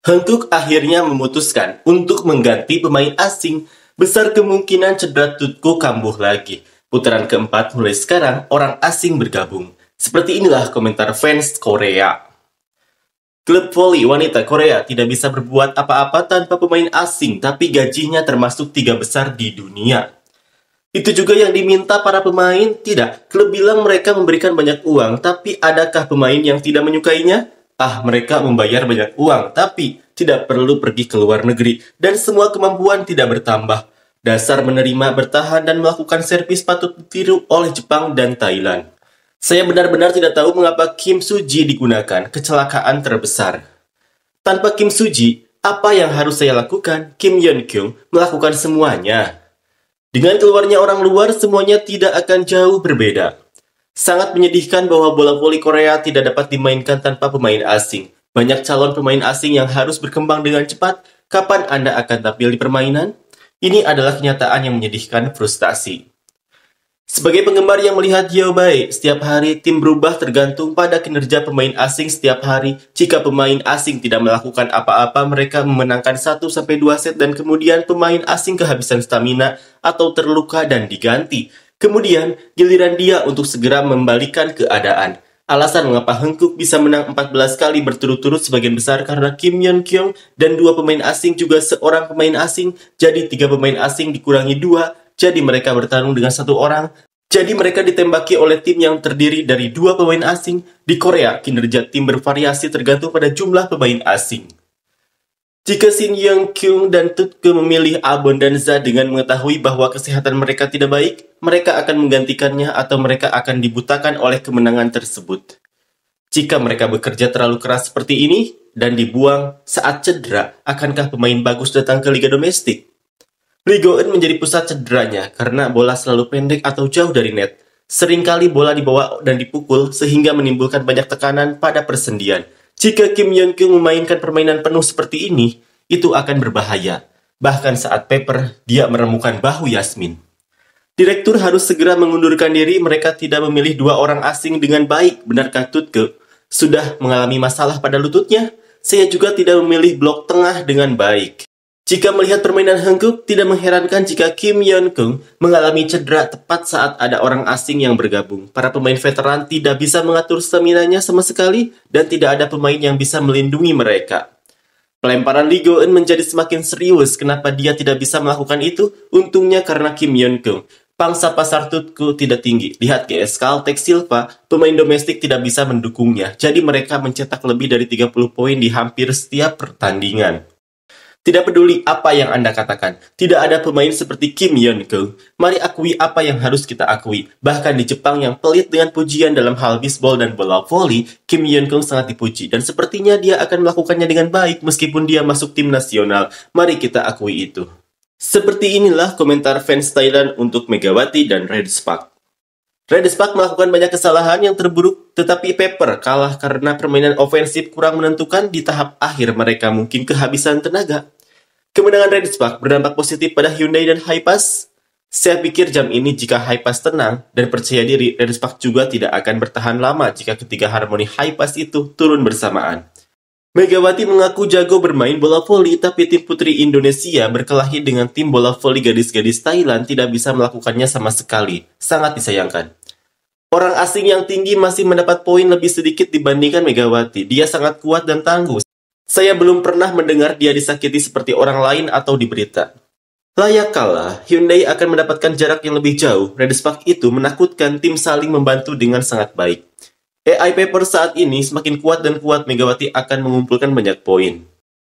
Hankook akhirnya memutuskan untuk mengganti pemain asing. Besar kemungkinan cedera Tutko kambuh lagi. Putaran keempat mulai sekarang orang asing bergabung. Seperti inilah komentar fans Korea. Klub voli wanita Korea tidak bisa berbuat apa-apa tanpa pemain asing, tapi gajinya termasuk 3 besar di dunia. Itu juga yang diminta para pemain? Tidak, klub bilang mereka memberikan banyak uang, tapi adakah pemain yang tidak menyukainya? Mereka membayar banyak uang, tapi tidak perlu pergi ke luar negeri, dan semua kemampuan tidak bertambah. Dasar menerima, bertahan, dan melakukan servis patut ditiru oleh Jepang dan Thailand. Saya benar-benar tidak tahu mengapa Kim Soo-ji digunakan, kecelakaan terbesar. Tanpa Kim Soo-ji, apa yang harus saya lakukan? Kim Yeon-kyung melakukan semuanya. Dengan keluarnya orang luar, semuanya tidak akan jauh berbeda. Sangat menyedihkan bahwa bola voli Korea tidak dapat dimainkan tanpa pemain asing. Banyak calon pemain asing yang harus berkembang dengan cepat. Kapan Anda akan tampil di permainan? Ini adalah kenyataan yang menyedihkan frustasi. Sebagai penggemar yang melihat Yeobae, setiap hari tim berubah tergantung pada kinerja pemain asing setiap hari. Jika pemain asing tidak melakukan apa-apa, mereka memenangkan 1-2 set dan kemudian pemain asing kehabisan stamina atau terluka dan diganti. Kemudian, giliran dia untuk segera membalikan keadaan. Alasan mengapa Hankook bisa menang 14 kali berturut-turut sebagian besar karena Kim Yeon-kyung dan 2 pemain asing juga seorang pemain asing, jadi 3 pemain asing dikurangi 2, jadi mereka bertarung dengan 1 orang. Jadi mereka ditembaki oleh tim yang terdiri dari 2 pemain asing. Di Korea, kinerja tim bervariasi tergantung pada jumlah pemain asing. Jika Shin Yeon-kyung dan Tutko memilih Abondanza dengan mengetahui bahwa kesehatan mereka tidak baik, mereka akan menggantikannya atau mereka akan dibutakan oleh kemenangan tersebut. Jika mereka bekerja terlalu keras seperti ini dan dibuang saat cedera, akankah pemain bagus datang ke liga domestik? Ligoen menjadi pusat cederanya karena bola selalu pendek atau jauh dari net. Seringkali bola dibawa dan dipukul sehingga menimbulkan banyak tekanan pada persendian. Jika Kim Yeon-kyung memainkan permainan penuh seperti ini, itu akan berbahaya. Bahkan saat paper, dia meremukan bahu Yasmin. Direktur harus segera mengundurkan diri, mereka tidak memilih 2 orang asing dengan baik. Benarkah Tutko sudah mengalami masalah pada lututnya? Saya juga tidak memilih blok tengah dengan baik. Jika melihat permainan Hankook, tidak mengherankan jika Kim Yeon-kyung mengalami cedera tepat saat ada orang asing yang bergabung. Para pemain veteran tidak bisa mengatur stamina-nya sama sekali, dan tidak ada pemain yang bisa melindungi mereka. Pelemparan Ligoen menjadi semakin serius. Kenapa dia tidak bisa melakukan itu? Untungnya karena Kim Yeon-kyung. Pangsa pasar Tutko tidak tinggi. Lihat GS Caltech Silva, pemain domestik tidak bisa mendukungnya. Jadi mereka mencetak lebih dari 30 poin di hampir setiap pertandingan. Tidak peduli apa yang Anda katakan, tidak ada pemain seperti Kim Yeon-kyung. Mari akui apa yang harus kita akui. Bahkan di Jepang yang pelit dengan pujian dalam hal bisbol dan bola voli, Kim Yeon-kyung sangat dipuji. Dan sepertinya dia akan melakukannya dengan baik meskipun dia masuk tim nasional. Mari kita akui itu. Seperti inilah komentar fans Thailand untuk Megawati dan Red Spark. Red Spark melakukan banyak kesalahan yang terburuk, tetapi Pepper kalah karena permainan ofensif kurang menentukan. Di tahap akhir mereka mungkin kehabisan tenaga. Kemenangan Red Spark berdampak positif pada Hyundai dan Hypas. Saya pikir jam ini jika Hypas tenang dan percaya diri, Red Spark juga tidak akan bertahan lama jika ketiga harmoni Hypas itu turun bersamaan. Megawati mengaku jago bermain bola voli, tapi tim putri Indonesia berkelahi dengan tim bola voli gadis-gadis Thailand tidak bisa melakukannya sama sekali. Sangat disayangkan. Orang asing yang tinggi masih mendapat poin lebih sedikit dibandingkan Megawati. Dia sangat kuat dan tangguh. Saya belum pernah mendengar dia disakiti seperti orang lain atau di berita. Layak kalah, Hyundai akan mendapatkan jarak yang lebih jauh. Red Spark itu menakutkan, tim saling membantu dengan sangat baik. AI Paper saat ini semakin kuat dan kuat. Megawati akan mengumpulkan banyak poin.